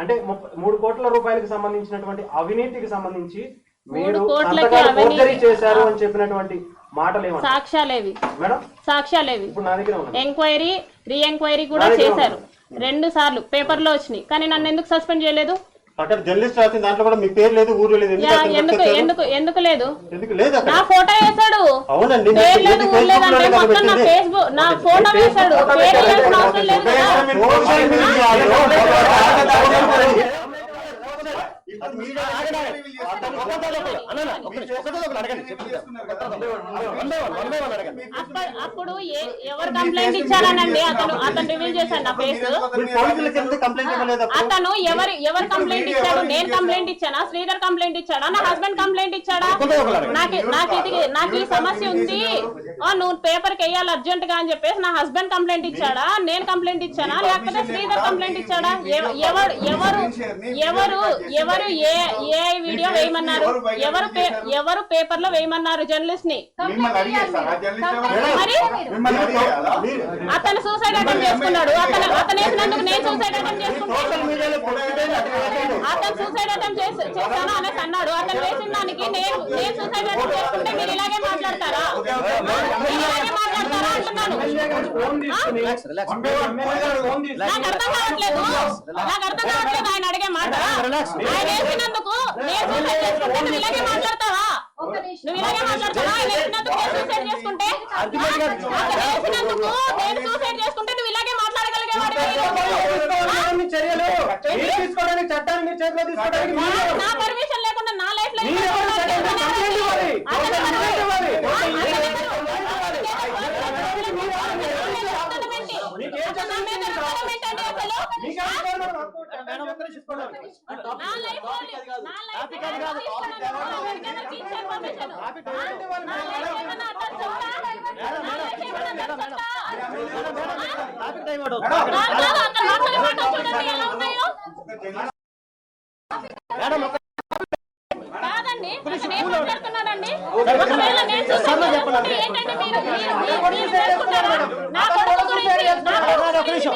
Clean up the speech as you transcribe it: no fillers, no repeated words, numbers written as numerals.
అంటే 3 కోట్ల రూపాయలకు సంబంధించినటువంటి అవినీతికి సంబంధించి మీరు ఫోర్జరీ చేశారు అని చెప్పినటువంటి మాటలు సాక్ష్యాలేవి మేడం? సాక్ష్యాలేవి ఇప్పుడు నా దగ్గర ఉన్నాయి. ఎంక్వైరీ రీ ఎంక్వైరీ కూడా చేశారు 2 సార్లు పేపర్ లో వచ్చినాయి, కానీ నన్ను ఎందుకు సస్పెండ్ చేయలేదు? అక్కడ జర్నలిస్ట్ రాసిన దాంట్లో కూడా మీ పేరు లేదు, ఊరు లేదు. ఎందుకు లేదు? నా ఫోటో వేసాడు. అవునండి, పేరు లేదు, ఊరు లేదంటే మొత్తం నా ఫేస్బుక్ నా ఫోటో వేసాడు. పేరు వేయాల్సిన అవసరం లేదు కదా. అప్పుడు ఎవరు కంప్లైంట్ ఇచ్చారనండి? అతను రివీల్ చేశాడు నా ఫేస్. అతను ఎవరు కంప్లైంట్ ఇచ్చాడు? నేను కంప్లైంట్ ఇచ్చానా? శ్రీధర్ కంప్లైంట్ ఇచ్చాడా? నా హస్బెండ్ కంప్లైంట్ ఇచ్చాడా? నాకు ఈ సమస్య ఉంది, నువ్వు పేపర్ కి వెయ్యాలి అర్జెంట్ గా అని చెప్పేసి నా హస్బెండ్ కంప్లైంట్ ఇచ్చాడా? నేను కంప్లైంట్ ఇచ్చానా? లేకపోతే శ్రీధర్ కంప్లైంట్ ఇచ్చాడా? ఎవరు ఏ వీడియో వేయమన్నారు? ఎవరు పేపర్ లో వేయమన్నారు జర్నలిస్ట్ ని? మరి అతను సూసైడ్ అటెంప్ట్ చేసుకున్నాడు. అతను వేసినందుకు నేను సూసైడ్ అటెంప్ట్ చేసుకుంటాను. అతను సూసైడ్ అటెంప్ట్ చేస్తాను అనేసి అన్నాడు. అతను వేసిన దానికి నేను సూసైడ్ అటెంప్ట్ చేసుకుంటే మీరు ఇలాగే మాట్లాడతారా? అంటున్నాను. నాకు అర్థం కావట్లేదు ఆయన అడిగే మాట. ఆయన వేసినందుకు నేను సూసైడ్ చేసుకుంటే నువ్వు ఇలాగే మాట్లాడతావా? ఆయన వేసినందుకు నేను సూసైడ్ చేసుకుంటే నేను సూసైడ్ చేసుకుంటే నువ్వు ఇలాగే మాట్లాడగలిగేవాడు. నా పర్మిషన్ లేకుండా నా లైఫ్ లో కాదండి, నేను మాట్లాడుతున్నానండి. ఒకవేళ నేను ఏంటంటే మీరు నా కొడుకు గురించి